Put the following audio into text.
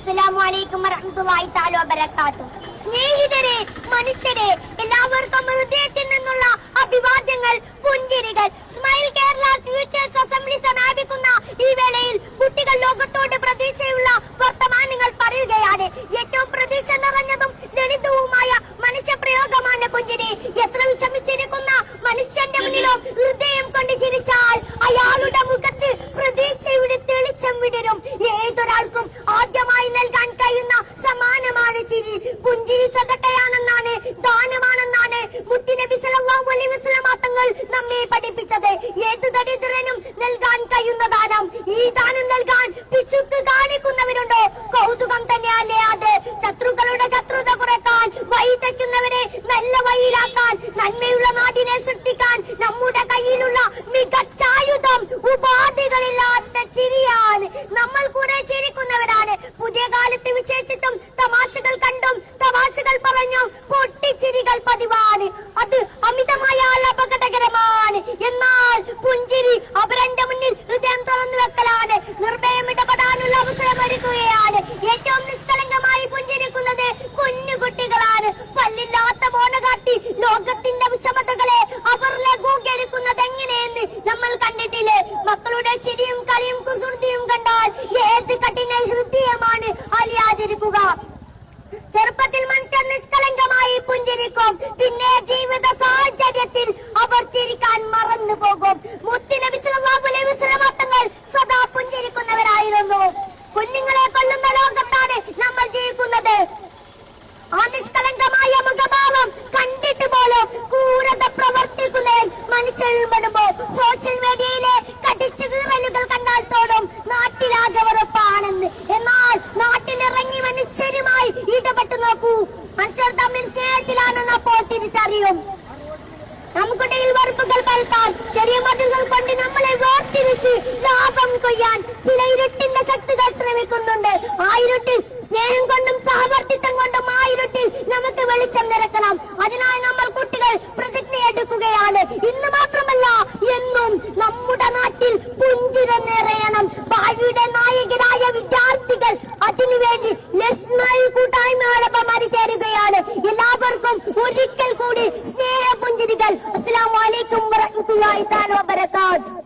അസ്സലാമു വറഹ്മത്തുള്ളാഹി തആല വബറകാതുഹു. സ്നേഹിതരെ, മനുഷ്യരെ, എല്ലാവർക്കും ഹൃദയത്തിൽ നിന്നുള്ള അഭിവാദ്യങ്ങൾ, പുഞ്ചിരികൾ. സ്മൈൽ കേരള ഫ്യൂച്ചേഴ്സ് അസംബ്ലി സമാപിക്കുന്ന ഈ വേളയിൽ കുട്ടികൾ ലോകത്തോട് പ്രതീക്ഷയുള്ള വർത്തമാനങ്ങൾ പറയുകയാണ്. ഏറ്റവും പ്രതീക്ഷ നിറഞ്ഞതും ലളിതവുമായ മനുഷ്യപ്രയോഗമാണ് പുഞ്ചിരി. എത്ര വിഷമിച്ചിരിക്കുന്ന മനുഷ്യന്റെ മുന്നിലും ഹൃദയം കൊണ്ട് ചിരിച്ചാൽ അയാളുടെ മുഖത്ത് പ്രതീക്ഷയുടെ തെളിച്ചം വിടരും. ഏതൊരാൾക്കും ആദ്യമായി നൽകാൻ കഴിയുന്ന സമ്മാനമാണ് ചിരി. പുഞ്ചിരി സദഖയാണെന്നാണ്, ദാനമാണെന്നാണ് മുത്തുനബി സല്ലല്ലാഹു അലൈഹി വസല്ലം തങ്ങൾ നമ്മെ പഠിപ്പിച്ചത്. ഏത് ദരിദ്രനും നൽകാൻ കഴിയുന്ന ദാനം. ഈ ദാനം നൽകാൻ പിശുക്ക് കാണിക്കുന്നവരുണ്ടോ? കൗതുകം തന്നെയല്ലേ അത്. ശത്രുക്കളുടെ ശത്രുത കുറയ്ക്കാൻ, വഴി തെറ്റുന്നവരെ നല്ല വഴിയിലാക്കാൻ, നന്മയുള്ള നാടിനെ സൃഷ്ടിക്കാൻ നമ്മുടെ കയ്യിലുള്ള മികച്ചായുധം ഉപാധികളില്ലാത്ത ചിരിയാണ്. നമ്മൾ കുറെ ചിരിക്കുന്നവരാണ്. പുതിയ കാലത്ത് വിശേഷിച്ചും തമാശകൾ കണ്ടും തമാശകൾ പറഞ്ഞും പൊട്ടിച്ചിരികൾ പതിവാണ്. അത് അമിതമായാൽ അപകടകരമാണ്. എന്നാൽ പുഞ്ചിരി അവരുടെ മുന്നിൽ ഹൃദയം തുറന്നു വെക്കലാണ്. നിർഭയം ഇടപെടാനുള്ള അവസരം ഒരുക്കുകയാണ്. ഏറ്റവും നിഷ്കളങ്കമായി പുഞ്ചിരിക്കുന്നത് കുഞ്ഞുകുട്ടികളാണ്. പല്ലില്ലാത്ത മോണ കാട്ടി ലോകത്തിന്റെ വിഷമതകളെ അവർ ലഘൂകരിക്കുന്നത് എങ്ങനെയെന്ന് നമ്മൾ കണ്ടിട്ടില്ലേ? മക്കളുടെ ചിരിയും കളിയും കുസൃതിയും കണ്ടാൽ ഏത് കഠിന ഹൃദയമാണ് അലിയാതിരിക്കുക. ചെറുപ്പത്തിൽ മനുഷ്യർ നിഷ്കളങ്കമായി പുഞ്ചിരിക്കും. പിന്നെ ജീവിത സാഹചര്യത്തിൽ അവർ ചിരിക്കാൻ മറന്നു പോകും. മുത്തുനബി സല്ലല്ലാഹു അലൈഹി വസല്ലം തങ്ങൾ സദാ പുഞ്ചിരിക്കുന്നവരായിരുന്നു. കുഞ്ഞുങ്ങളെ കൊല്ലുന്ന ലോകത്താണ് നമ്മൾ ജീവിക്കുന്നത്. ആ നിഷ്കളങ്കമായ മുഖഭാവം കണ്ടിട്ട് പോലും ക്രൂരത പ്രവർത്തിക്കുന്നതിൽ മനുഷ്യർ പെടുമ്പോ സോഷ്യൽ മീഡിയയിലെ കടിച്ചു കീറലുകൾ കണ്ടാൽ തോന്നും നാട്ടിലാകെ ഉറപ്പാണെന്ന്. എന്നാൽ നാട്ടിലിറങ്ങി മനുഷ്യരുമായി ഇടപെട്ട് നോക്കൂ. മനുഷ്യർ തമ്മിൽ സ്നേഹത്തിലാണെന്ന് അപ്പോൾ തിരിച്ചറിയും. നമുക്കിടയിൽ വെറുപ്പുകൾ പരത്താൻ, ചെറിയ മതിലുകൾ കൊണ്ട് നമ്മളെ വേർതിരിച്ച് ലാഭം കൊയ്യാൻ ചില ഇരുട്ടിന്റെ ശക്തികൾ ശ്രമിക്കുന്നുണ്ട്. ആ ഇരുട്ടിൽ സ്നേഹം കൊണ്ടും സഹവർത്തിത്വം കൊണ്ടും ആ ഇരുട്ടിൽ നമുക്ക് വെളിച്ചം നിറക്കണം. അതിനായി നമ്മൾ കുട്ടികൾ പ്രതിജ്ഞയെടുക്കുകയാണ്. ഇന്ന് മാത്രമല്ല എന്നും നമ്മുടെ നാട്ടിൽ പുഞ്ചിരി നിറയണം. ഭാവിയുടെ നായകരായ വിദ്യാർത്ഥികൾ അതിനുവേണ്ടി ലെസ്മൈൽ കൂട്ടായ്മയോടൊപ്പം അണിചേരുകയാണ്. എല്ലാവർക്കും ഒരിക്കൽ കൂടി സ്നേഹ പുഞ്ചിരികൾ. അസ്സലാമു അലൈക്കും വറഹ്മത്തുള്ളാഹി തആല വബറകാതുഹു.